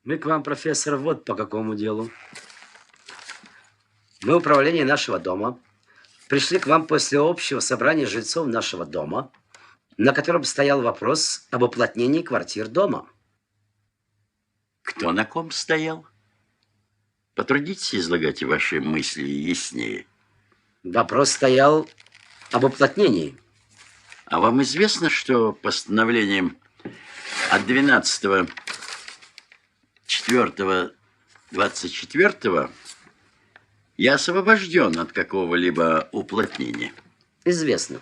Мы к вам, профессор, вот по какому делу. Мы, управление нашего дома, пришли к вам после общего собрания жильцов нашего дома, на котором стоял вопрос об уплотнении квартир дома. Кто на ком стоял? Потрудитесь излагать ваши мысли яснее. Вопрос стоял об уплотнении. А вам известно, что постановлением от 12.04.24 я освобожден от какого-либо уплотнения? Известно.